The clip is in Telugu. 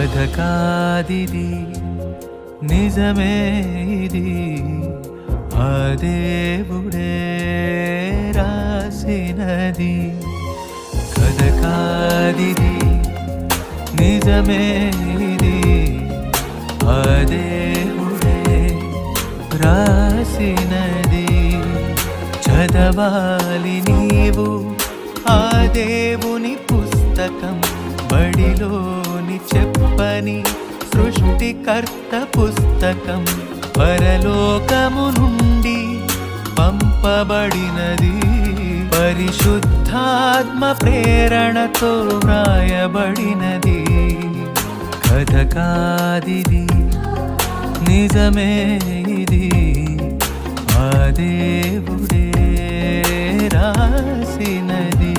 కథ కాదిది నిజమే ఇది ఆ దేవుడే రాసినది కథ కాదిది నిజమే ఇది ఆ దేవుడే రాసినది చదవాలి నీవు ఆ దేవుని పుస్తకం బడిలోని చెప్పని సృష్టికర్త పుస్తకం పరలోకము నుండి పంపబడినది పరిశుద్ధాత్మ ప్రేరణతో వ్రాయబడినది కథ కాదిది నిజమే ఇది ఆ దేవుడే రాసినది